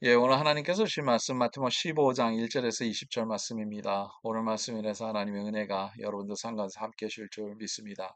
예, 오늘 하나님께서 주신 말씀 마태복음 15장 1절에서 20절 말씀입니다. 오늘 말씀이라서 하나님의 은혜가 여러분들 상가에서 함께 하실 줄 믿습니다.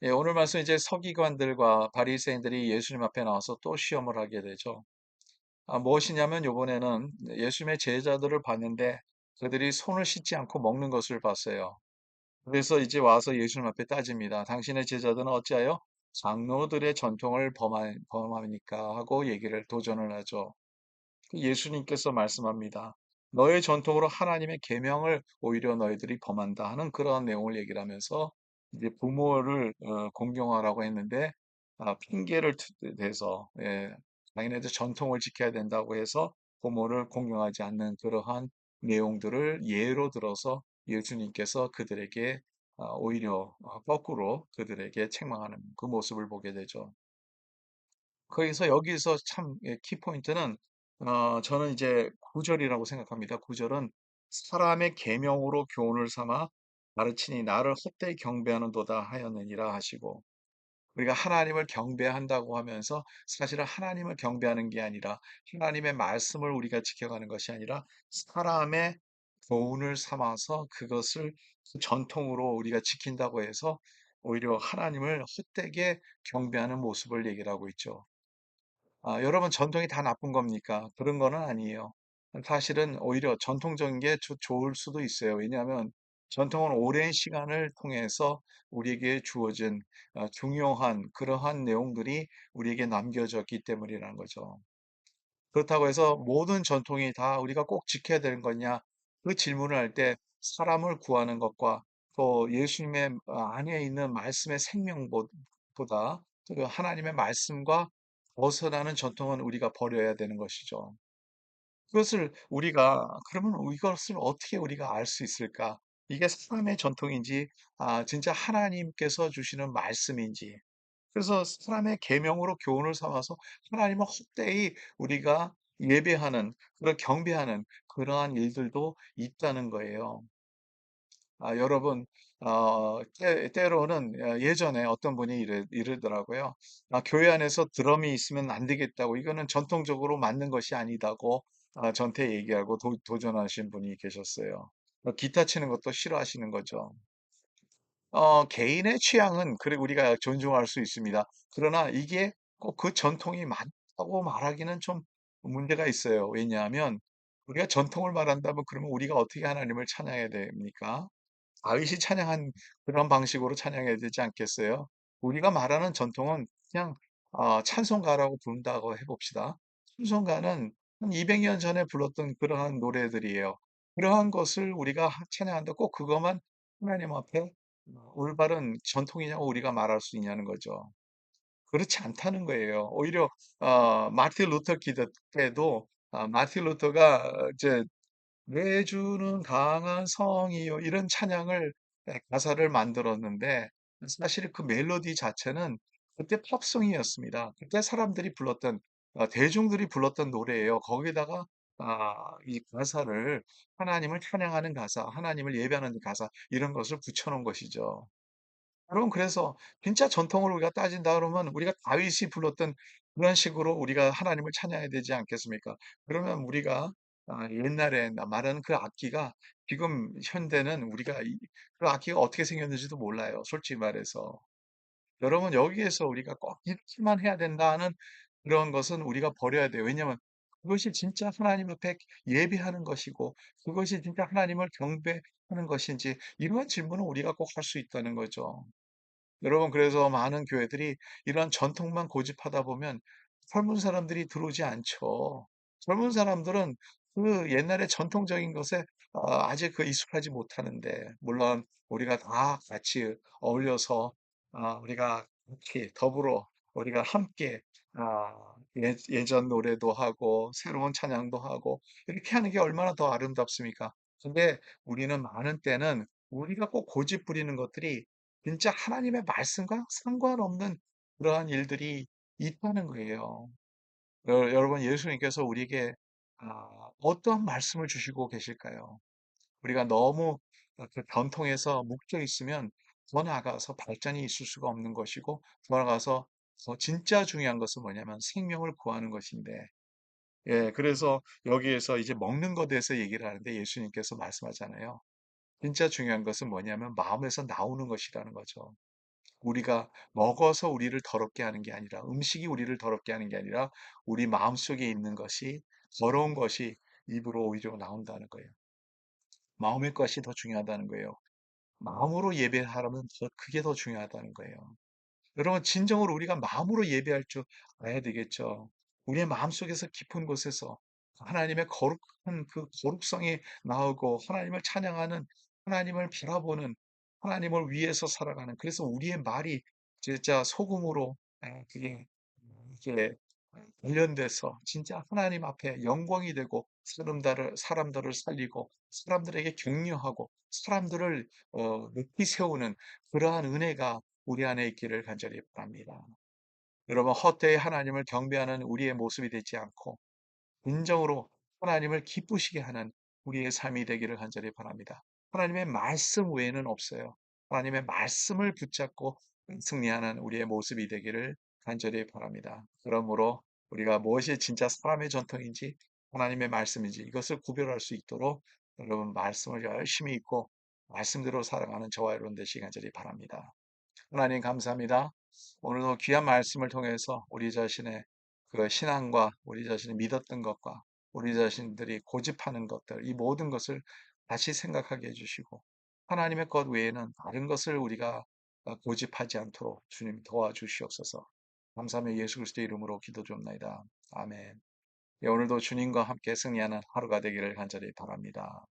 예, 오늘 말씀 이제 서기관들과 바리새인들이 예수님 앞에 나와서 또 시험을 하게 되죠. 무엇이냐면 이번에는 예수님의 제자들을 봤는데 그들이 손을 씻지 않고 먹는 것을 봤어요. 그래서 이제 와서 예수님 앞에 따집니다. 당신의 제자들은 어찌하여 장로들의 전통을 범하니까 하고 얘기를 도전을 하죠. 예수님께서 말씀합니다. 너의 전통으로 하나님의 계명을 오히려 너희들이 범한다 하는 그러한 내용을 얘기를 하면서 이제 부모를 공경하라고 했는데 핑계를 대서 자기네들 전통을 지켜야 된다고 해서 부모를 공경하지 않는 그러한 내용들을 예로 들어서 예수님께서 그들에게 오히려 거꾸로 그들에게 책망하는 그 모습을 보게 되죠. 거기서 여기서 참 키포인트는 저는 이제 9절이라고 생각합니다. 9절은 사람의 계명으로 교훈을 삼아 가르치니 나를 헛되이 경배하는도다 하였느니라 하시고 우리가 하나님을 경배한다고 하면서 사실은 하나님을 경배하는 게 아니라 하나님의 말씀을 우리가 지켜가는 것이 아니라 사람의 교훈을 삼아서 그것을 그 전통으로 우리가 지킨다고 해서 오히려 하나님을 헛되게 경배하는 모습을 얘기를 하고 있죠. 여러분 전통이 다 나쁜 겁니까? 그런 거는 아니에요. 사실은 오히려 전통적인 게 좋을 수도 있어요. 왜냐하면 전통은 오랜 시간을 통해서 우리에게 주어진 중요한 그러한 내용들이 우리에게 남겨졌기 때문이라는 거죠. 그렇다고 해서 모든 전통이 다 우리가 꼭 지켜야 되는 거냐? 그 질문을 할 때 사람을 구하는 것과 또 예수님의 안에 있는 말씀의 생명보다 그 하나님의 말씀과 벗어나는 전통은 우리가 버려야 되는 것이죠. 그것을 우리가 그러면 이것을 어떻게 우리가 알 수 있을까? 이게 사람의 전통인지 진짜 하나님께서 주시는 말씀인지 그래서 사람의 계명으로 교훈을 삼아서 하나님을 헛되이 우리가 예배하는 그런 경배하는 그러한 일들도 있다는 거예요. 여러분 때로는 예전에 어떤 분이 이러더라고요. 교회 안에서 드럼이 있으면 안 되겠다고 이거는 전통적으로 맞는 것이 아니다고 저한테 얘기하고 도전하신 분이 계셨어요. 기타 치는 것도 싫어하시는 거죠. 개인의 취향은 그래 우리가 존중할 수 있습니다. 그러나 이게 꼭 그 전통이 맞다고 말하기는 좀 문제가 있어요. 왜냐하면 우리가 전통을 말한다면 그러면 우리가 어떻게 하나님을 찬양해야 됩니까? 다윗이 찬양한 그런 방식으로 찬양해야 되지 않겠어요? 우리가 말하는 전통은 그냥 찬송가라고 부른다고 해봅시다. 찬송가는 한 200년 전에 불렀던 그러한 노래들이에요. 그러한 것을 우리가 찬양한다. 꼭 그것만 하나님 앞에 올바른 전통이냐고 우리가 말할 수 있냐는 거죠. 그렇지 않다는 거예요. 오히려 마틴 루터 기도 때도 마틴 루터가 이제 내주는 강한 성이요 이런 찬양을 가사를 만들었는데 사실 그 멜로디 자체는 그때 팝송이었습니다. 그때 사람들이 불렀던 대중들이 불렀던 노래예요. 거기다가 이 가사를 하나님을 찬양하는 가사, 하나님을 예배하는 가사 이런 것을 붙여 놓은 것이죠. 여러분 그래서 진짜 전통을 우리가 따진다 그러면 우리가 다윗이 불렀던 그런 식으로 우리가 하나님을 찬양해야 되지 않겠습니까? 그러면 우리가 옛날에 나 말하는 그 악기가 지금 현대는 우리가 그 악기가 어떻게 생겼는지도 몰라요. 솔직히 말해서. 여러분 여기에서 우리가 꼭 이렇게만 해야 된다는 그런 것은 우리가 버려야 돼요. 왜냐하면 그것이 진짜 하나님 앞에 예배하는 것이고 그것이 진짜 하나님을 경배하는 것인지 이러한 질문을 우리가 꼭 할 수 있다는 거죠. 여러분 그래서 많은 교회들이 이러한 전통만 고집하다 보면 젊은 사람들이 들어오지 않죠. 젊은 사람들은 그 옛날의 전통적인 것에 아직 그 익숙하지 못하는데 물론 우리가 다 같이 어울려서 우리가 같이 더불어 우리가 함께 예전 노래도 하고 새로운 찬양도 하고 이렇게 하는 게 얼마나 더 아름답습니까? 근데 우리는 많은 때는 우리가 꼭 고집 부리는 것들이 진짜 하나님의 말씀과 상관없는 그러한 일들이 있다는 거예요. 여러분 예수님께서 우리에게 어떠한 말씀을 주시고 계실까요? 우리가 너무 그 전통에서 묶여 있으면 더 나아가서 발전이 있을 수가 없는 것이고 더 나아가서 진짜 중요한 것은 뭐냐면 생명을 구하는 것인데 예, 그래서 여기에서 이제 먹는 것에 대해서 얘기를 하는데 예수님께서 말씀하잖아요. 진짜 중요한 것은 뭐냐면 마음에서 나오는 것이라는 거죠. 우리가 먹어서 우리를 더럽게 하는 게 아니라, 음식이 우리를 더럽게 하는 게 아니라 우리 마음속에 있는 것이, 더러운 것이 입으로 오히려 나온다는 거예요. 마음의 것이 더 중요하다는 거예요. 마음으로 예배하려면 그게 더 중요하다는 거예요. 여러분, 진정으로 우리가 마음으로 예배할 줄 알아야 되겠죠. 우리의 마음속에서 깊은 곳에서 하나님의 거룩한 그 거룩성이 나오고 하나님을 찬양하는, 하나님을 바라보는, 하나님을 위해서 살아가는, 그래서 우리의 말이 진짜 소금으로 그게 이게 관련돼서 진짜 하나님 앞에 영광이 되고 사람들을 살리고 사람들에게 격려하고 사람들을 높이 세우는 그러한 은혜가 우리 안에 있기를 간절히 바랍니다. 여러분, 헛되이 하나님을 경배하는 우리의 모습이 되지 않고 진정으로 하나님을 기쁘시게 하는 우리의 삶이 되기를 간절히 바랍니다. 하나님의 말씀 외에는 없어요. 하나님의 말씀을 붙잡고 승리하는 우리의 모습이 되기를 간절히 바랍니다. 그러므로 우리가 무엇이 진짜 사람의 전통인지 하나님의 말씀인지 이것을 구별할 수 있도록 여러분 말씀을 열심히 읽고 말씀대로 살아가는 저와 여러분 되시기 간절히 바랍니다. 하나님 감사합니다. 오늘도 귀한 말씀을 통해서 우리 자신의 그 신앙과 우리 자신이 믿었던 것과 우리 자신들이 고집하는 것들, 이 모든 것을 다시 생각하게 해주시고 하나님의 것 외에는 다른 것을 우리가 고집하지 않도록 주님 도와주시옵소서. 감사하며 예수 그리스도의 이름으로 기도 줍나이다. 아멘. 예, 오늘도 주님과 함께 승리하는 하루가 되기를 간절히 바랍니다.